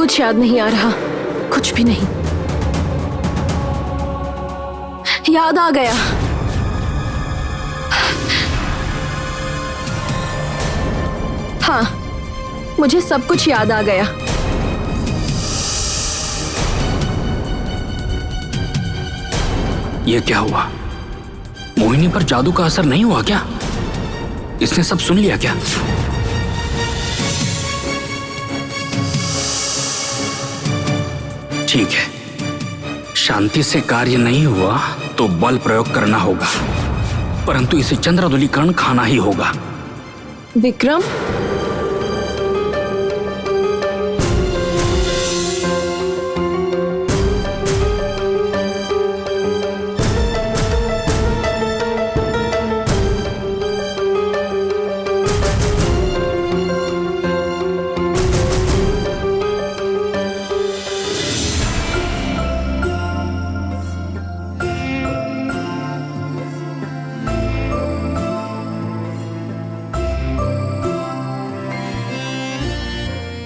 कुछ याद नहीं आ रहा, कुछ भी नहीं। याद आ गया। हाँ, मुझे सब कुछ याद आ गया। ये क्या हुआ? मोहिनी पर जादू का असर नहीं हुआ क्या? इसने सब सुन लिया क्या? ठीक है, शांति से कार्य नहीं हुआ तो बल प्रयोग करना होगा, परंतु इसे चंद्रधूलिकण खाना ही होगा। विक्रम,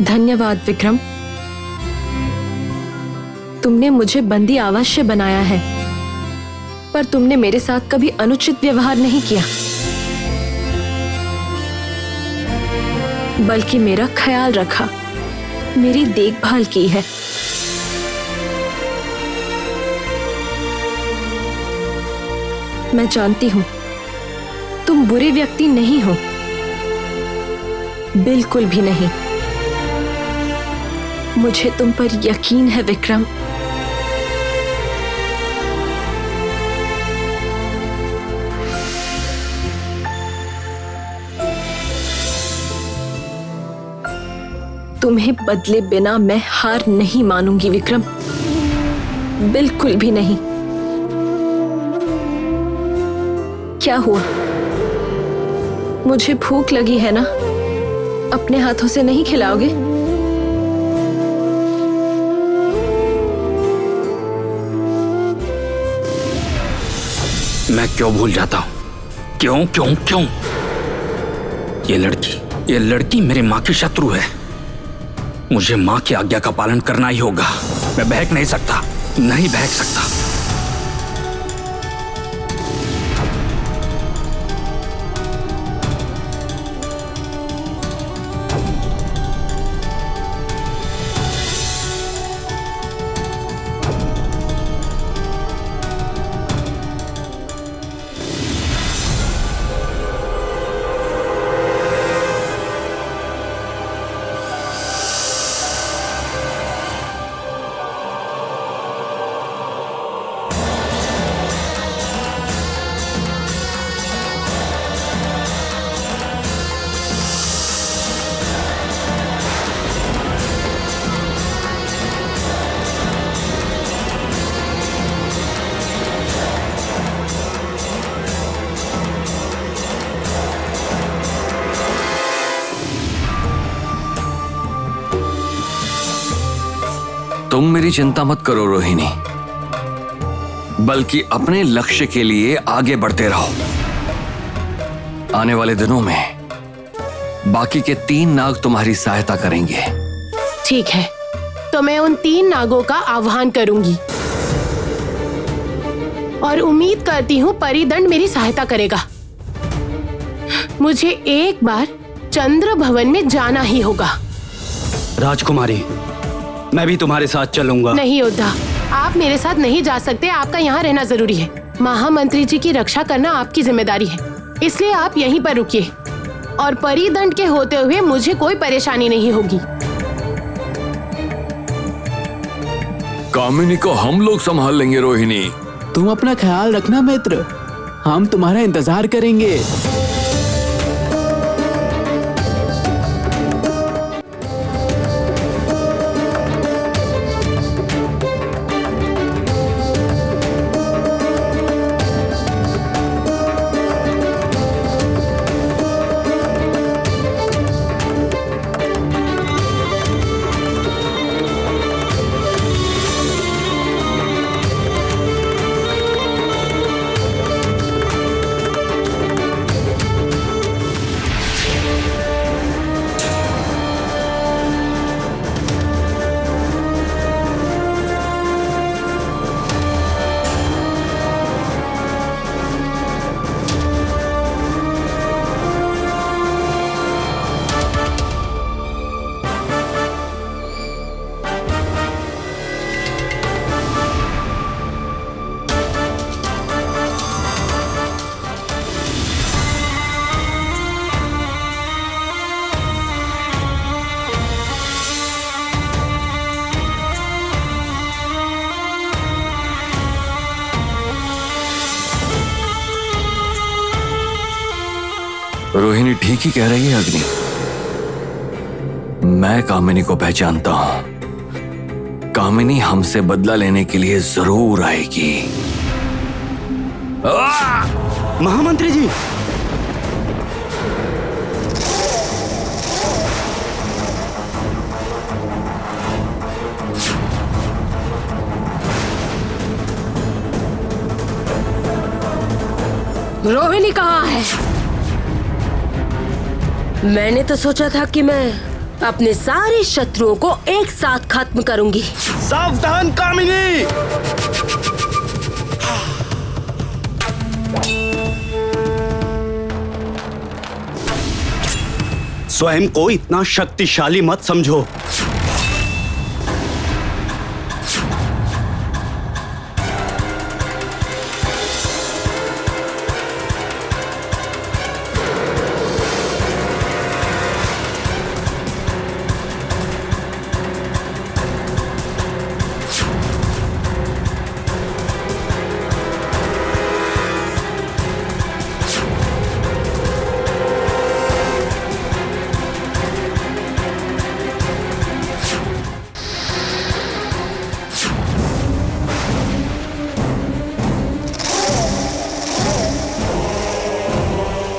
धन्यवाद विक्रम। तुमने मुझे बंदी अवश्य बनाया है, पर तुमने मेरे साथ कभी अनुचित व्यवहार नहीं किया, बल्कि मेरा ख्याल रखा, मेरी देखभाल की है। मैं जानती हूं तुम बुरे व्यक्ति नहीं हो, बिल्कुल भी नहीं। मुझे तुम पर यकीन है विक्रम। तुम्हें बदले बिना मैं हार नहीं मानूंगी विक्रम, बिल्कुल भी नहीं। क्या हुआ? मुझे भूख लगी है ना, अपने हाथों से नहीं खिलाओगे? मैं क्यों भूल जाता हूं? क्यों क्यों क्यों? ये लड़की मेरे माँ की शत्रु है। मुझे माँ की आज्ञा का पालन करना ही होगा। मैं बहक नहीं सकता, नहीं बहक सकता। तुम मेरी चिंता मत करो रोहिणी, बल्कि अपने लक्ष्य के लिए आगे बढ़ते रहो। आने वाले दिनों में बाकी के 3 नाग तुम्हारी सहायता करेंगे। ठीक है, तो मैं उन 3 नागों का आह्वान करूंगी और उम्मीद करती हूँ परिदंड मेरी सहायता करेगा। मुझे एक बार चंद्र भवन में जाना ही होगा। राजकुमारी, मैं भी तुम्हारे साथ चलूंगा। नहीं योद्धा, आप मेरे साथ नहीं जा सकते। आपका यहाँ रहना जरूरी है। महामंत्री जी की रक्षा करना आपकी जिम्मेदारी है, इसलिए आप यहीं पर रुकिए और परिदंड के होते हुए मुझे कोई परेशानी नहीं होगी। कामिनी को हम लोग संभाल लेंगे रोहिणी। तुम अपना ख्याल रखना मित्र, हम तुम्हारा इंतजार करेंगे। रोहिणी ठीक ही कह रही है अग्नि। मैं कामिनी को पहचानता हूं। कामिनी हमसे बदला लेने के लिए जरूर आएगी। महामंत्री जी, रोहिणी कहाँ है? मैंने तो सोचा था कि मैं अपने सारे शत्रुओं को एक साथ खत्म करूंगी। सावधान कामिनी! स्वयं को इतना शक्तिशाली मत समझो।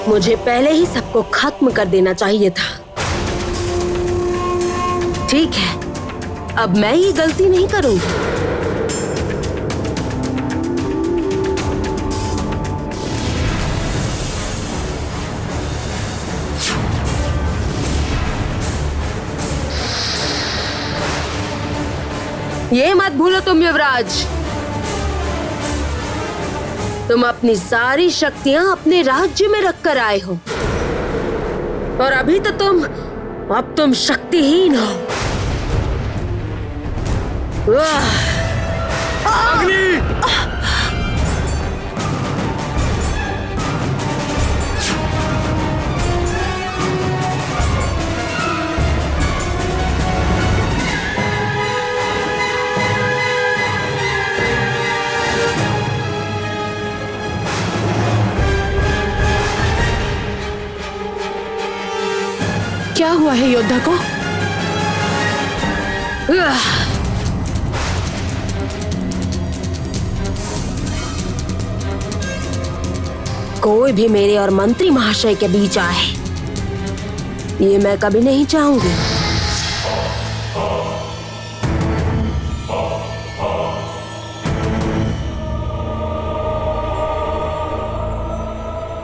मुझे पहले ही सबको खत्म कर देना चाहिए था। ठीक है, अब मैं ये गलती नहीं करूंगी। ये मत भूलो तुम युवराज, तुम अपनी सारी शक्तियां अपने राज्य में रखकर आए हो और अभी तो तुम शक्तिहीन हो। क्या हुआ है योद्धा को? कोई भी मेरे और मंत्री महाशय के बीच आए, ये मैं कभी नहीं चाहूंगी।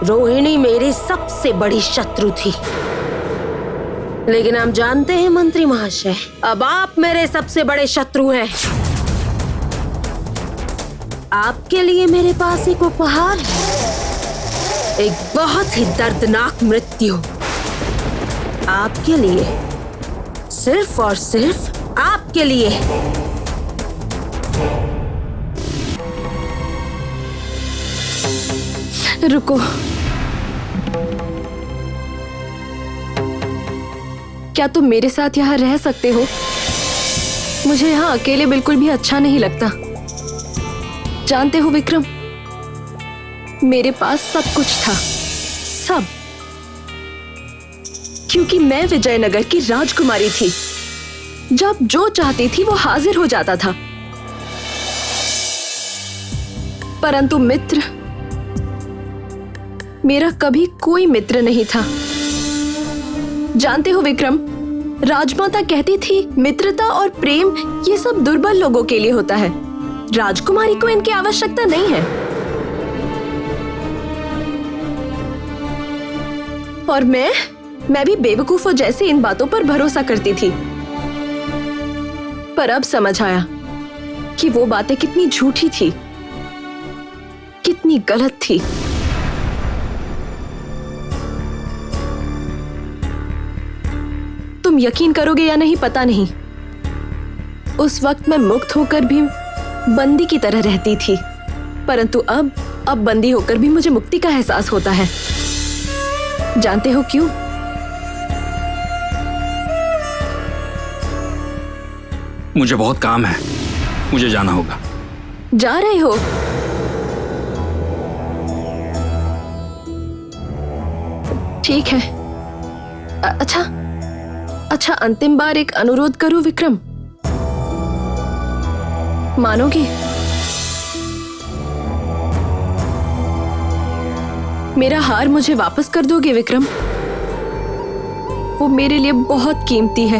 रोहिणी मेरी सबसे बड़ी शत्रु थी, लेकिन हम जानते हैं मंत्री महाशय, अब आप मेरे सबसे बड़े शत्रु हैं। आपके लिए मेरे पास एक उपहार है, एक बहुत ही दर्दनाक मृत्यु। आपके लिए, सिर्फ और सिर्फ आपके लिए। रुको, क्या तुम मेरे साथ यहाँ रह सकते हो? मुझे यहाँ अकेले बिल्कुल भी अच्छा नहीं लगता। जानते हो विक्रम, मेरे पास सब कुछ था, सब, क्योंकि मैं विजयनगर की राजकुमारी थी। जब जो चाहती थी वो हाजिर हो जाता था। परंतु मित्र, मेरा कभी कोई मित्र नहीं था। जानते हो विक्रम, राजमाता कहती थी मित्रता और प्रेम ये सब दुर्बल लोगों के लिए होता है, राजकुमारी को इनकी आवश्यकता नहीं है। और मैं भी बेवकूफों जैसे इन बातों पर भरोसा करती थी। पर अब समझ आया कि वो बातें कितनी झूठी थी, कितनी गलत थी। तुम यकीन करोगे या नहीं पता नहीं, उस वक्त मैं मुक्त होकर भी बंदी की तरह रहती थी, परंतु अब बंदी होकर भी मुझे मुक्ति का एहसास होता है। जानते हो क्यों? मुझे बहुत काम है, मुझे जाना होगा। जा रहे हो? ठीक है। अच्छा अंतिम बार एक अनुरोध करूं विक्रम, मानोगे? मेरा हार मुझे वापस कर दोगे विक्रम? वो मेरे लिए बहुत कीमती है।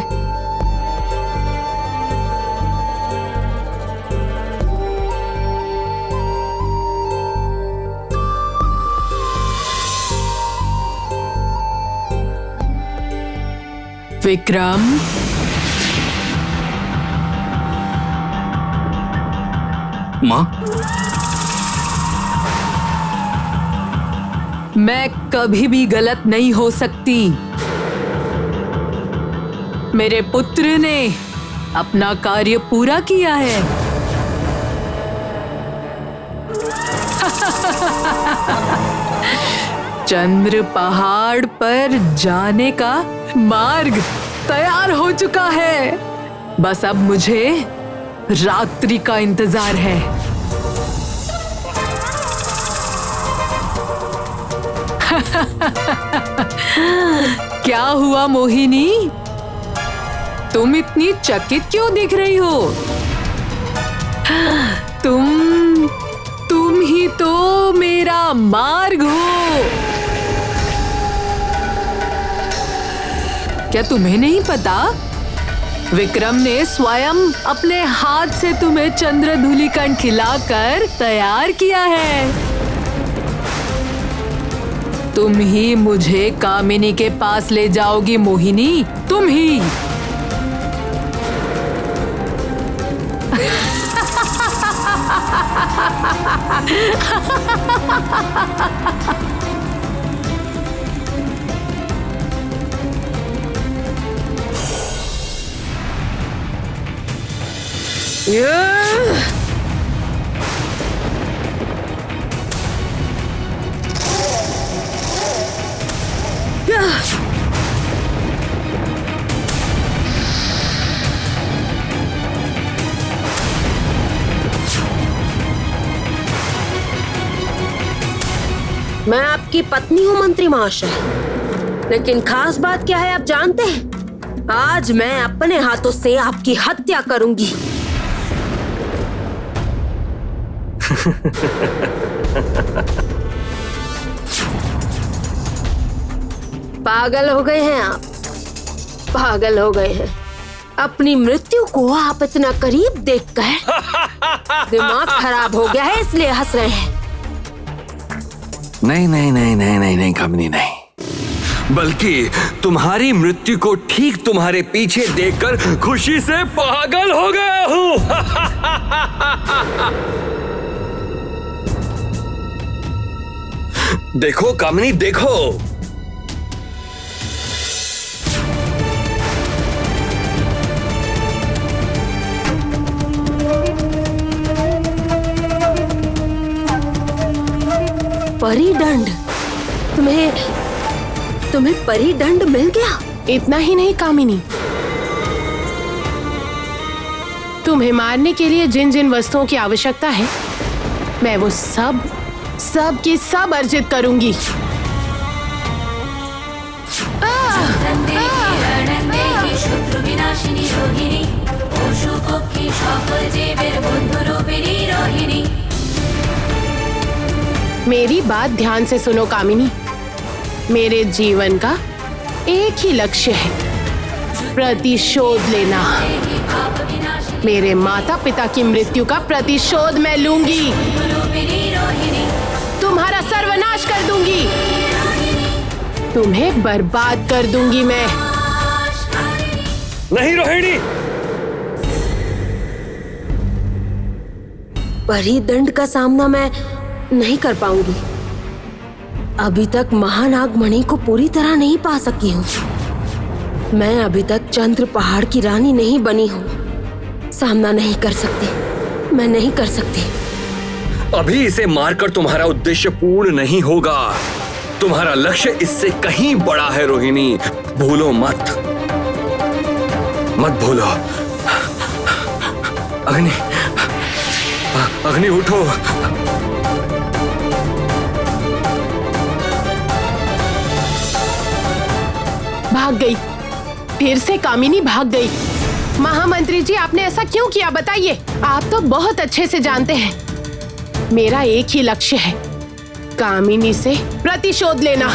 विक्रम, माँ, मैं कभी भी गलत नहीं हो सकती। मेरे पुत्र ने अपना कार्य पूरा किया है। चंद्र पहाड़ पर जाने का मार्ग तैयार हो चुका है। बस अब मुझे रात्रि का इंतजार है। क्या हुआ मोहिनी? तुम इतनी चकित क्यों दिख रही हो? तुम ही तो मेरा मार्ग हो। क्या तुम्हें नहीं पता? विक्रम ने स्वयं अपने हाथ से तुम्हें चंद्र धूलिकण खिलाकर तैयार किया है। तुम ही मुझे कामिनी के पास ले जाओगी मोहिनी, तुम ही। मैं आपकी पत्नी हूँ मंत्री महाशय, लेकिन खास बात क्या है आप जानते हैं? आज मैं अपने हाथों से आपकी हत्या करूंगी। पागल हो गए हैं आप, पागल हो गए हैं। अपनी मृत्यु को आप इतना करीब देखकर दिमाग खराब हो गया है, इसलिए हंस रहे हैं। नहीं नहीं नहीं नहीं नहीं नहीं कामिनी, नहीं, बल्कि तुम्हारी मृत्यु को ठीक तुम्हारे पीछे देखकर खुशी से पागल हो गया हूं। देखो कामिनी, देखो। परिदंड, तुम्हें परिदंड मिल गया? इतना ही नहीं कामिनी, तुम्हें मारने के लिए जिन जिन वस्तुओं की आवश्यकता है, मैं वो सब की सब अर्जित करूंगी। मेरी बात ध्यान से सुनो कामिनी। मेरे जीवन का एक ही लक्ष्य है, प्रतिशोध लेना। मेरे माता पिता की मृत्यु का प्रतिशोध मैं लूंगी। तुम्हारा सर्वनाश कर दूंगी, तुम्हें बर्बाद कर दूंगी मैं। नहीं रोहिणी, परिदंड का सामना मैं नहीं कर पाऊंगी। अभी तक महानागमणि को पूरी तरह नहीं पा सकी हूँ। मैं अभी तक चंद्र पहाड़ की रानी नहीं बनी हूँ। सामना नहीं कर सकती, मैं नहीं कर सकती। अभी इसे मारकर तुम्हारा उद्देश्य पूर्ण नहीं होगा। तुम्हारा लक्ष्य इससे कहीं बड़ा है रोहिणी, भूलो मत, मत भूलो। अग्नि, अग्नि उठो। भाग गई। फिर से कामिनी भाग गई। महामंत्री जी, आपने ऐसा क्यों किया बताइए। आप तो बहुत अच्छे से जानते हैं मेरा एक ही लक्ष्य है, कामिनी से प्रतिशोध लेना।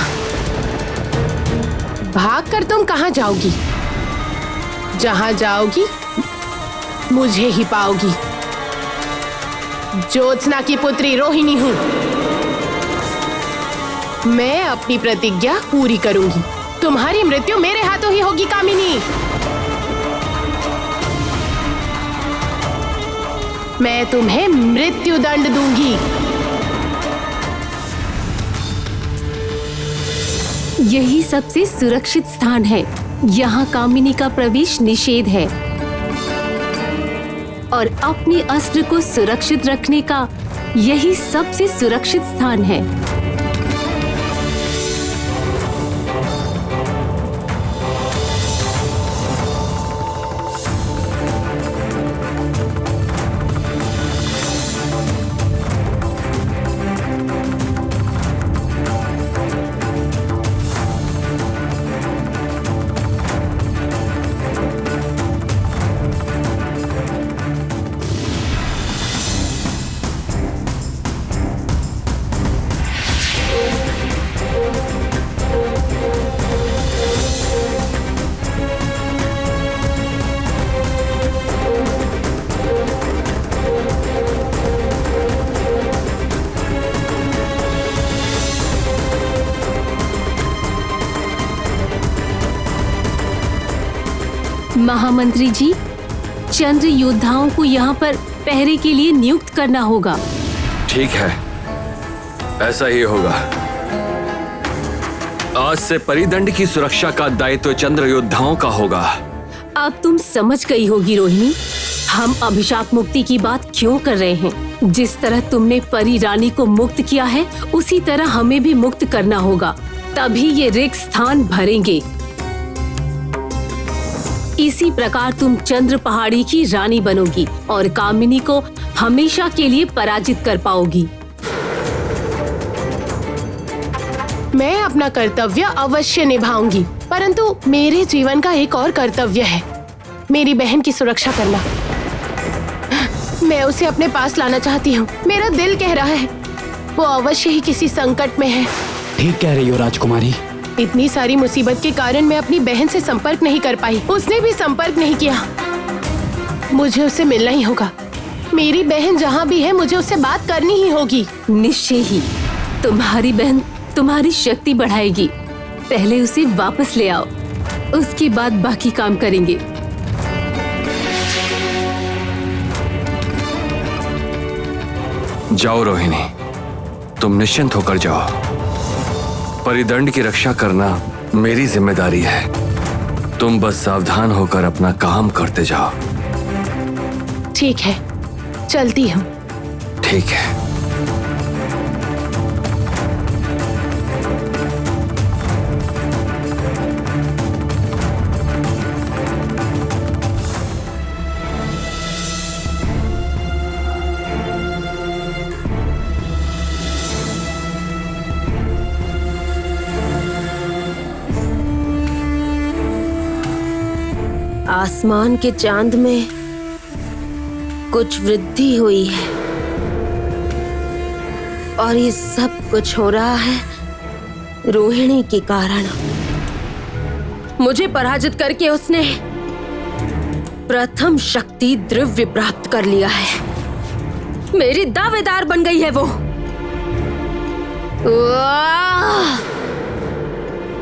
भागकर तुम कहाँ जाओगी? जहां जाओगी मुझे ही पाओगी। ज्योत्सना की पुत्री रोहिणी हूं। मैं अपनी प्रतिज्ञा पूरी करूंगी। तुम्हारी मृत्यु मेरे हाथों ही होगी कामिनी। मैं तुम्हें मृत्यु दंड दूंगी। यही सबसे सुरक्षित स्थान है। यहाँ कामिनी का प्रवेश निषेध है और अपने अस्त्र को सुरक्षित रखने का यही सबसे सुरक्षित स्थान है। महामंत्री जी, चंद्र योद्धाओं को यहाँ पर पहरे के लिए नियुक्त करना होगा। ठीक है, ऐसा ही होगा। आज से परिदंड की सुरक्षा का दायित्व चंद्र योद्धाओं का होगा। अब तुम समझ गई होगी रोहिणी, हम अभिशाप मुक्ति की बात क्यों कर रहे हैं। जिस तरह तुमने परी रानी को मुक्त किया है, उसी तरह हमें भी मुक्त करना होगा, तभी ये रिक्त स्थान भरेंगे। इसी प्रकार तुम चंद्र पहाड़ी की रानी बनोगी और कामिनी को हमेशा के लिए पराजित कर पाओगी। मैं अपना कर्तव्य अवश्य निभाऊंगी, परंतु मेरे जीवन का एक और कर्तव्य है, मेरी बहन की सुरक्षा करना। मैं उसे अपने पास लाना चाहती हूँ। मेरा दिल कह रहा है वो अवश्य ही किसी संकट में है। ठीक कह रही हो राजकुमारी। इतनी सारी मुसीबत के कारण मैं अपनी बहन से संपर्क नहीं कर पाई, उसने भी संपर्क नहीं किया। मुझे उससे मिलना ही होगा। मेरी बहन जहाँ भी है मुझे उससे बात करनी ही होगी। निश्चय ही तुम्हारी बहन तुम्हारी शक्ति बढ़ाएगी। पहले उसे वापस ले आओ, उसके बाद बाकी काम करेंगे। जाओ रोहिणी, तुम निश्चिंत होकर जाओ। परिदंड की रक्षा करना मेरी जिम्मेदारी है। तुम बस सावधान होकर अपना काम करते जाओ। ठीक है, चलती हूँ। ठीक है। आसमान के चांद में कुछ वृद्धि हुई है और ये सब कुछ हो रहा है रोहिणी के कारण। मुझे पराजित करके उसने प्रथम शक्ति द्रव्य प्राप्त कर लिया है। मेरी दावेदार बन गई है वो।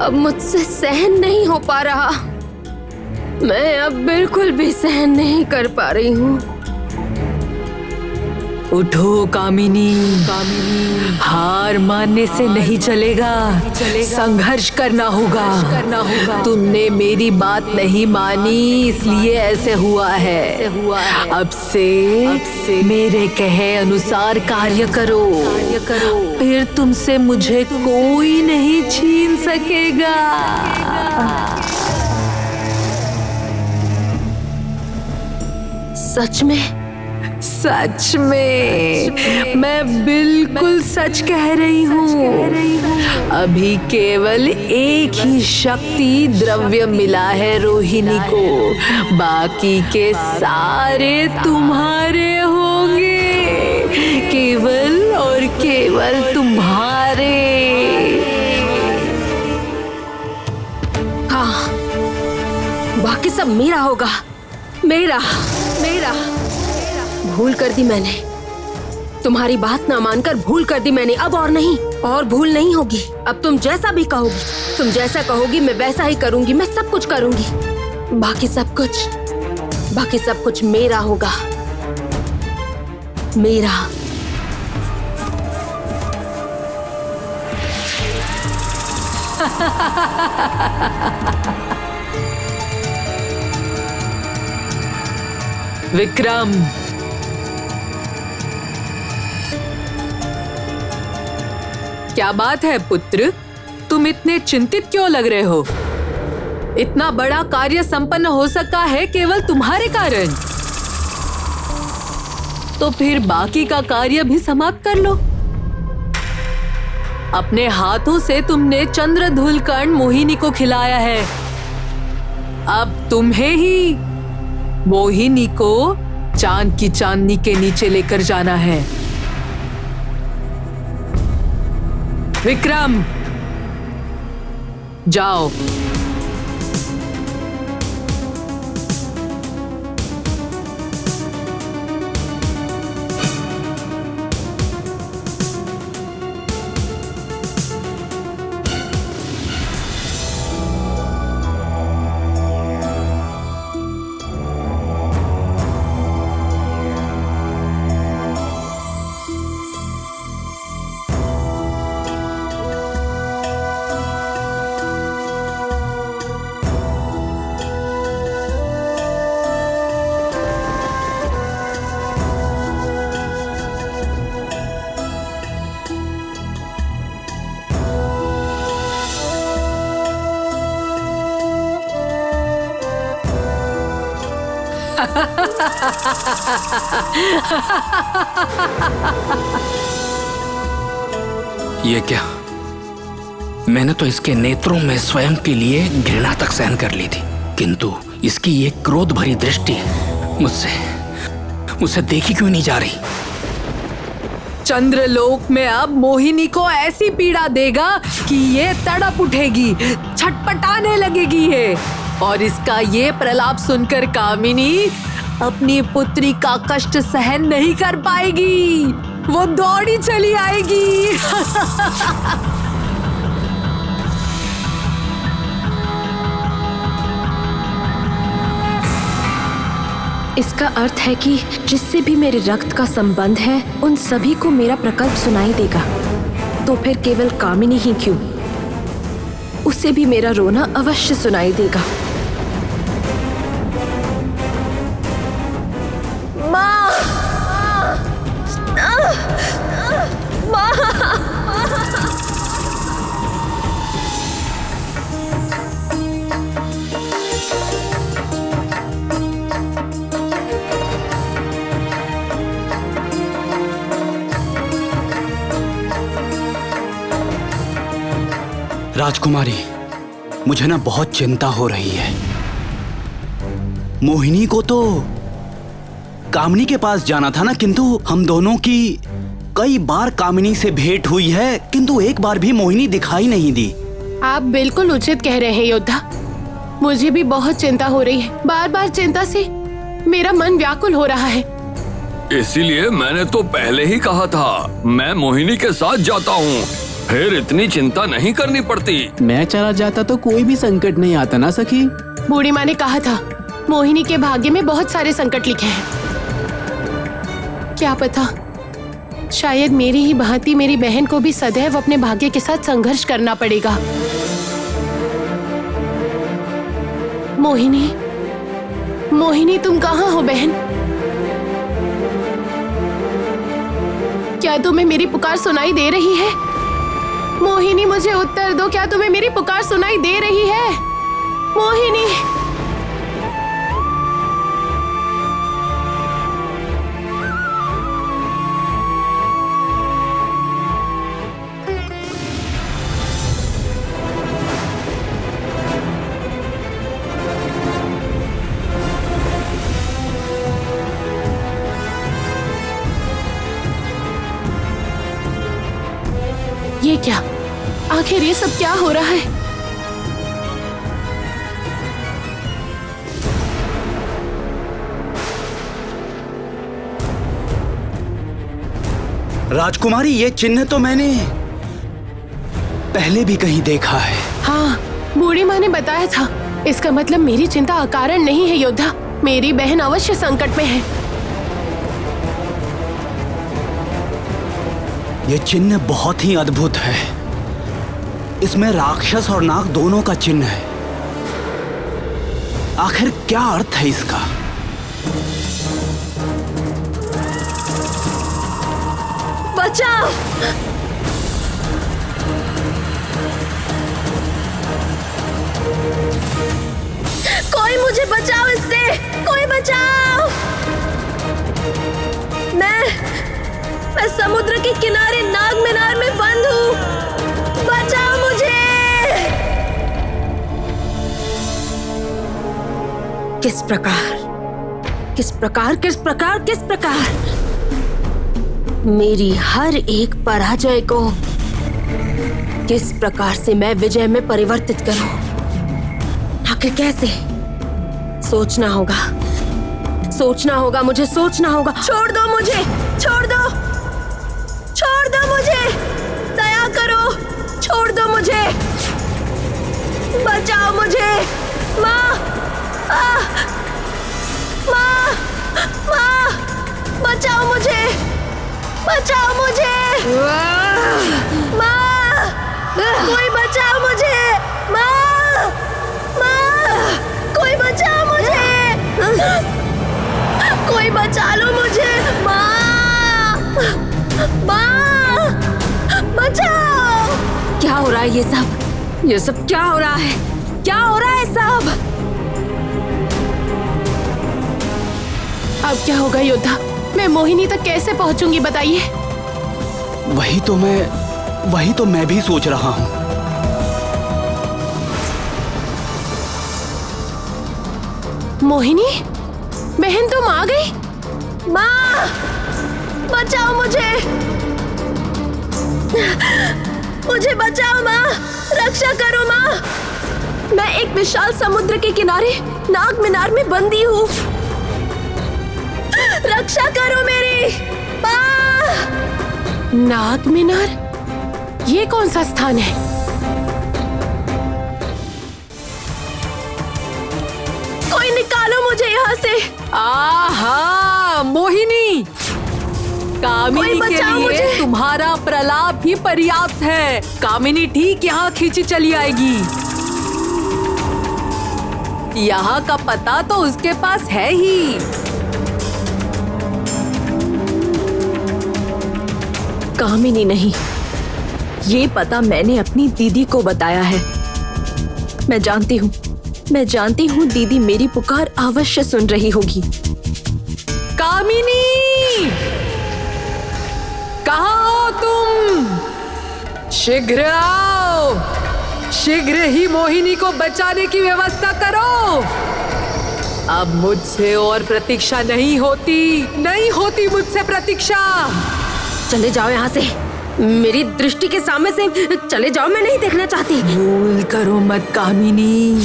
अब मुझसे सहन नहीं हो पा रहा। मैं अब बिल्कुल भी सहन नहीं कर पा रही हूँ। उठो कामिनी, हार मानने से नहीं चलेगा, संघर्ष करना होगा। तुमने मेरी बात नहीं मानी, इसलिए ऐसे हुआ है। अब से मेरे कहे अनुसार कार्य करो, फिर तुमसे मुझे कोई नहीं छीन सकेगा। सच में? सच में मैं बिल्कुल सच कह रही हूँ। अभी केवल एक ही शक्ति द्रव्य मिला है रोहिणी को, बाकी के सारे तुम्हारे होंगे, केवल और केवल तुम्हारे। हाँ, बाकी सब मेरा होगा, मेरा मेरा। भूल कर दी मैंने, तुम्हारी बात ना मानकर भूल कर दी मैंने। अब और नहीं, और भूल नहीं होगी। अब तुम जैसा भी कहोगी, तुम जैसा कहोगी मैं वैसा ही करूंगी। मैं सब कुछ करूंगी। बाकी सब कुछ मेरा होगा, मेरा। विक्रम, क्या बात है पुत्र? तुम इतने चिंतित क्यों लग रहे हो? इतना बड़ा कार्य संपन्न हो सका है केवल तुम्हारे कारण। तो फिर बाकी का कार्य भी समाप्त कर लो। अपने हाथों से तुमने चंद्रधुल कर्ण मोहिनी को खिलाया है, अब तुम्हें ही मोहिनी को चांद की चांदनी के नीचे लेकर जाना है। विक्रम, जाओ। ये क्या? मैंने तो इसके नेत्रों में स्वयं के लिए घृणा तक सहन कर ली थी, किंतु इसकी ये क्रोध भरी दृष्टि मुझसे देखी क्यों नहीं जा रही? चंद्रलोक में अब मोहिनी को ऐसी पीड़ा देगा कि ये तड़प उठेगी, छटपटाने लगेगी है। और इसका ये प्रलाप सुनकर कामिनी अपनी पुत्री का कष्ट सहन नहीं कर पाएगी, वो दौड़ी चली आएगी। इसका अर्थ है कि जिससे भी मेरे रक्त का संबंध है उन सभी को मेरा प्रकल्प सुनाई देगा। तो फिर केवल कामिनी ही क्यों, उसे भी मेरा रोना अवश्य सुनाई देगा। माँ! माँ! राजकुमारी, मुझे ना बहुत चिंता हो रही है। मोहिनी को तो कामिनी के पास जाना था ना, किंतु हम दोनों की कई बार कामिनी से भेंट हुई है, किंतु एक बार भी मोहिनी दिखाई नहीं दी। आप बिल्कुल उचित कह रहे हैं योद्धा, मुझे भी बहुत चिंता हो रही है। बार बार चिंता से मेरा मन व्याकुल हो रहा है। इसीलिए मैंने तो पहले ही कहा था, मैं मोहिनी के साथ जाता हूँ, फिर इतनी चिंता नहीं करनी पड़ती। मैं चला जाता तो कोई भी संकट नहीं आता ना सखी। बूढ़ी माँ ने कहा था मोहिनी के भाग्य में बहुत सारे संकट लिखे हैं। क्या पता, शायद मेरी ही भांति मेरी बहन को भी सदैव अपने भाग्य के साथ संघर्ष करना पड़ेगा। मोहिनी, मोहिनी तुम कहाँ हो बहन? क्या तुम्हें मेरी पुकार सुनाई दे रही है? मोहिनी मुझे उत्तर दो, क्या तुम्हें मेरी पुकार सुनाई दे रही है? मोहिनी। ये क्या? आखिर ये सब क्या हो रहा है? राजकुमारी, ये चिन्ह तो मैंने पहले भी कहीं देखा है। हाँ, बूढ़ी माँ ने बताया था। इसका मतलब मेरी चिंता अकारण नहीं है योद्धा। मेरी बहन अवश्य संकट में है। ये चिन्ह बहुत ही अद्भुत है। इसमें राक्षस और नाग दोनों का चिन्ह है। आखिर क्या अर्थ है इसका? बचाओ! कोई मुझे बचाओ इससे! कोई बचाओ! मैं समुद्र के किनारे नाग मीनार में बंद हूँ। बचाओ मुझे! किस प्रकार मेरी हर एक पराजय को किस प्रकार से मैं विजय में परिवर्तित करूं? आखिर कैसे? सोचना होगा, मुझे सोचना होगा। छोड़ दो मुझे! छोड़ दो मुझे! दया करो! छोड़ दो मुझे! बचाओ मुझे! माँ! माँ! बचाओ मुझे! बचाओ मुझे! माँ! कोई बचाओ मुझे! माँ! कोई बचाओ मुझे! कोई बचा लो मुझे! माँ! बचाओ! क्या हो रहा है ये सब क्या हो रहा है? क्या हो रहा है सब? अब क्या होगा योद्धा? मैं मोहिनी तक कैसे पहुंचूंगी बताइए? वही तो मैं भी सोच रहा हूँ। मोहिनी, बहन तुम आ गई? माँ! बचाओ मुझे! मुझे बचाओ माँ! रक्षा करो माँ! मैं एक विशाल समुद्र के किनारे नाग मीनार में बंदी हूँ। रक्षा करो मेरी! माँ! नाग मीनार? ये कौन सा स्थान है? कोई निकालो मुझे यहाँ से! आहा, मोहिनी! कामिनी के बचाओ लिए मुझे! तुम्हारा प्रलाप ही पर्याप्त है। कामिनी ठीक यहाँ खींची चली आएगी। यहाँ का पता तो उसके पास है ही। कामिनी नहीं, ये पता मैंने अपनी दीदी को बताया है। मैं जानती हूँ दीदी मेरी पुकार अवश्य सुन रही होगी। कामिनी! कहाँ हो तुम? शीघ्र आओ! शीघ्र ही मोहिनी को बचाने की व्यवस्था करो। अब मुझसे और प्रतीक्षा नहीं होती मुझसे प्रतीक्षा। चले जाओ यहाँ से, मेरी दृष्टि के सामने से चले जाओ। मैं नहीं देखना चाहती। भूल करो मत कामिनी,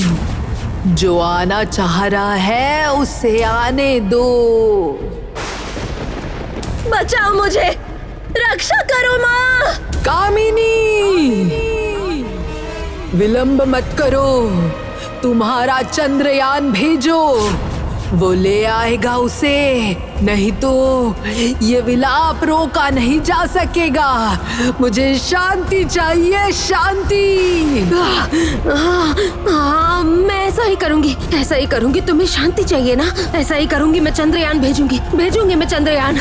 जो आना चाह रहा है उसे आने दो। बचाओ मुझे! रक्षा करो माँ! कामिनी, विलंब मत करो। तुम्हारा चंद्रयान भेजो, वो ले आएगा उसे। नहीं तो ये विलाप रोका नहीं जा सकेगा। मुझे शांति चाहिए, शांति। हाँ, मैं ऐसा ही करूंगी। तुम्हें शांति चाहिए ना? ऐसा ही करूंगी। मैं चंद्रयान भेजूंगी मैं चंद्रयान।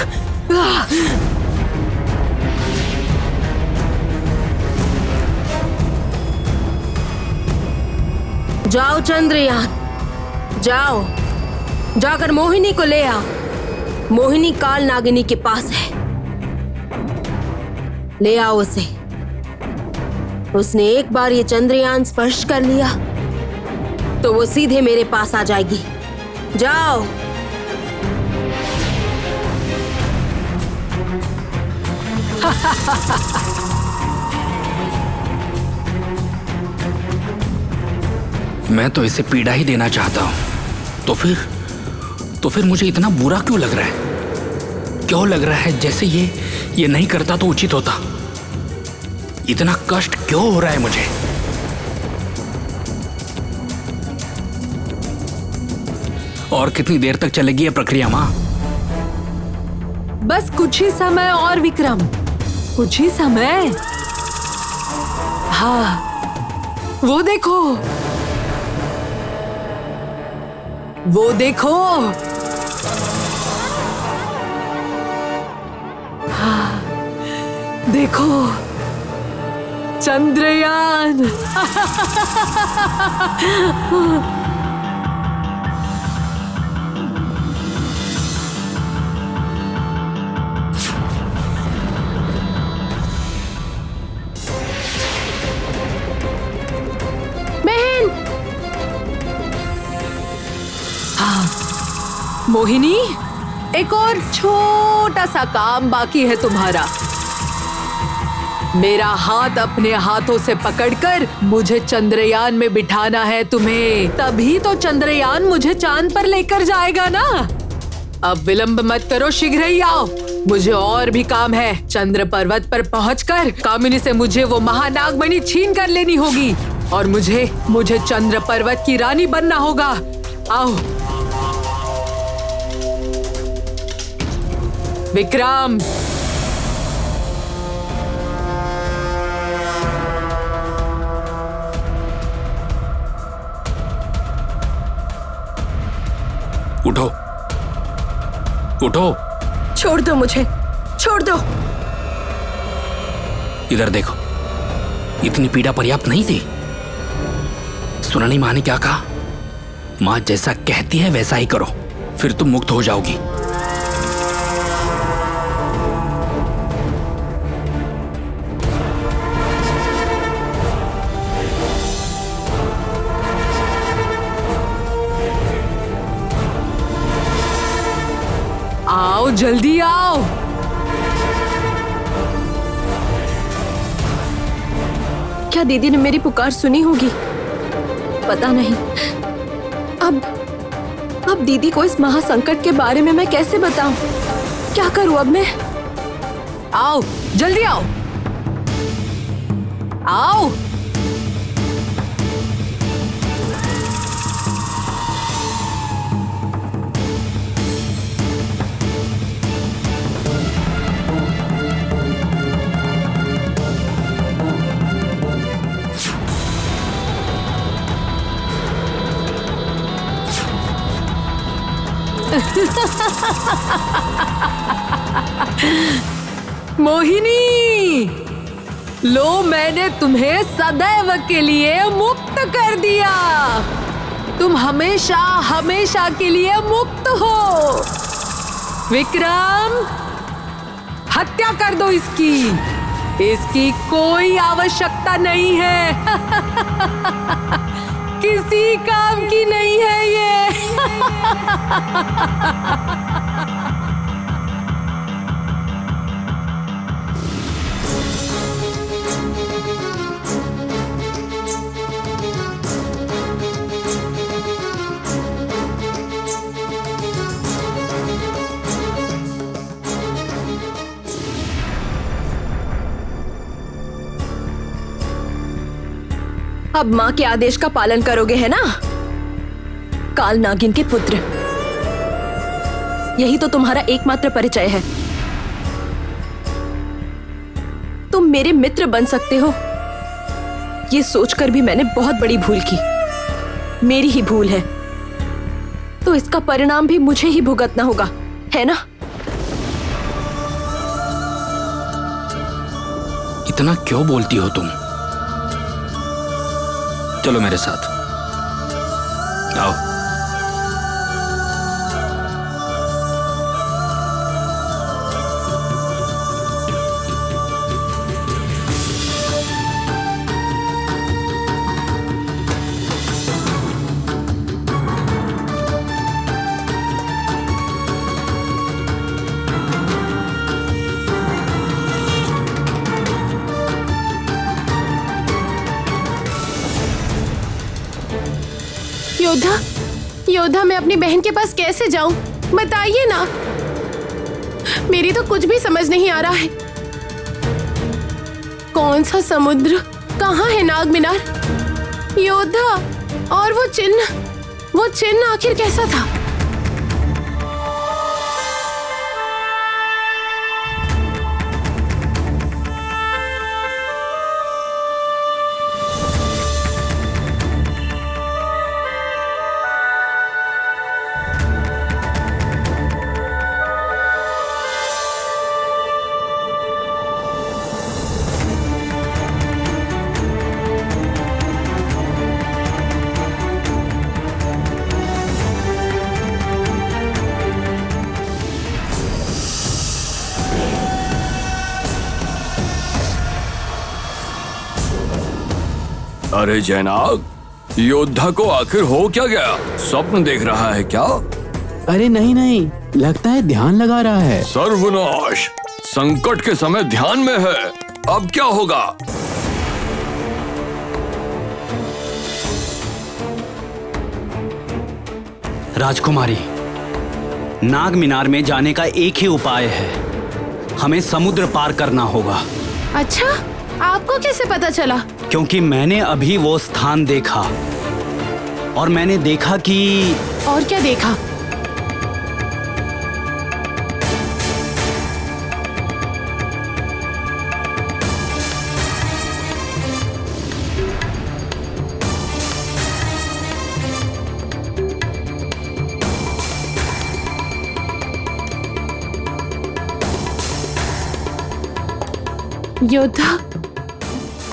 जाओ चंद्रयान, जाओ, जाकर मोहिनी को ले आओ। मोहिनी काल नागिनी के पास है। ले आओ उसे। उसने एक बार ये चंद्रयान स्पर्श कर लिया तो वो सीधे मेरे पास आ जाएगी। जाओ। मैं तो इसे पीड़ा ही देना चाहता हूं। तो फिर मुझे इतना बुरा क्यों लग रहा है? क्यों लग रहा है जैसे ये नहीं करता तो उचित होता? इतना कष्ट क्यों हो रहा है मुझे? और कितनी देर तक चलेगी ये प्रक्रिया माँ? बस कुछ ही समय और विक्रम, कुछ ही समय। हाँ, वो देखो, वो देखो। हाँ, देखो, चंद्रयान। मोहिनी, एक और छोटा सा काम बाकी है तुम्हारा। मेरा हाथ अपने हाथों से पकड़कर मुझे चंद्रयान में बिठाना है तुम्हें, तभी तो चंद्रयान मुझे चांद पर लेकर जाएगा ना। अब विलंब मत करो, शीघ्र ही आओ, मुझे और भी काम है। चंद्र पर्वत पर पहुंचकर कामिनी से मुझे वो महानागमणि छीन कर लेनी होगी और मुझे चंद्र पर्वत की रानी बनना होगा। आओ विक्रम। उठो, उठो। छोड़ दो मुझे, छोड़ दो। इधर देखो, इतनी पीड़ा पर्याप्त नहीं थी? सुना नहीं माँ ने क्या कहा? माँ जैसा कहती है वैसा ही करो, फिर तुम मुक्त हो जाओगी। आओ, जल्दी आओ। क्या दीदी ने मेरी पुकार सुनी होगी? पता नहीं। अब दीदी को इस महासंकट के बारे में मैं कैसे बताऊं? क्या करूं अब मैं? आओ, जल्दी आओ, आओ। मोहिनी, लो, मैंने तुम्हें सदैव के लिए मुक्त कर दिया। तुम हमेशा हमेशा के लिए मुक्त हो। विक्रम, हत्या कर दो इसकी। इसकी कोई आवश्यकता नहीं है। किसी काम की नहीं है ये। अब माँ के आदेश का पालन करोगे, है ना? काल नागिन के पुत्र, यही तो तुम्हारा एकमात्र परिचय है। तुम मेरे मित्र बन सकते हो, ये सोचकर भी मैंने बहुत बड़ी भूल की। मेरी ही भूल है, तो इसका परिणाम भी मुझे ही भुगतना होगा, है ना? इतना क्यों बोलती हो तुम? चलो मेरे साथ, आओ। योद्धा, योद्धा मैं अपनी बहन के पास कैसे जाऊं? बताइए ना। मेरी तो कुछ भी समझ नहीं आ रहा है। कौन सा समुद्र, कहाँ है नाग मीनार? योद्धा, और वो चिन्ह आखिर कैसा था? अरे जयनाग, योद्धा को आखिर हो क्या गया? स्वप्न देख रहा है क्या? अरे नहीं नहीं, लगता है ध्यान लगा रहा है। सर्वनाश, संकट के समय ध्यान में है। अब क्या होगा? राजकुमारी, नाग मीनार में जाने का एक ही उपाय है। हमें समुद्र पार करना होगा। अच्छा, आपको कैसे पता चला? क्योंकि मैंने अभी वो स्थान देखा और मैंने देखा कि... और क्या देखा? योद्धा,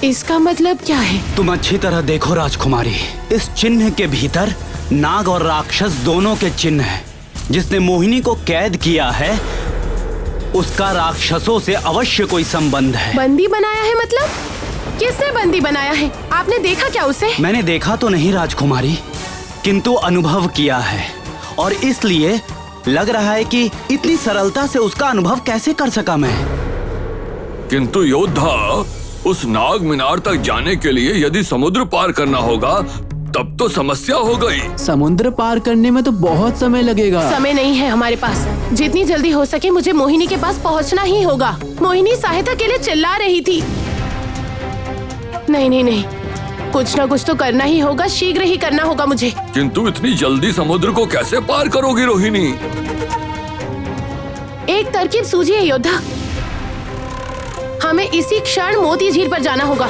इसका मतलब क्या है? तुम अच्छी तरह देखो राजकुमारी, इस चिन्ह के भीतर नाग और राक्षस दोनों के चिन्ह हैं। जिसने मोहिनी को कैद किया है उसका राक्षसों से अवश्य कोई संबंध है। बंदी बनाया है मतलब? किसने बंदी बनाया है? आपने देखा क्या उसे? मैंने देखा तो नहीं राजकुमारी, किंतु अनुभव किया है और इसलिए लग रहा है कि इतनी सरलता से उसका अनुभव कैसे कर सका मैं। किंतु योद्धा, उस नाग मीनार तक जाने के लिए यदि समुद्र पार करना होगा तब तो समस्या हो गई। समुद्र पार करने में तो बहुत समय लगेगा। समय नहीं है हमारे पास। जितनी जल्दी हो सके मुझे मोहिनी के पास पहुंचना ही होगा। मोहिनी सहायता के लिए चिल्ला रही थी। नहीं नहीं नहीं, कुछ ना कुछ तो करना ही होगा, शीघ्र ही करना होगा मुझे। किंतु इतनी जल्दी समुद्र को कैसे पार करोगी रोहिणी? एक तरकीब सूझी है योद्धा। हमें इसी क्षण मोती झील पर जाना होगा।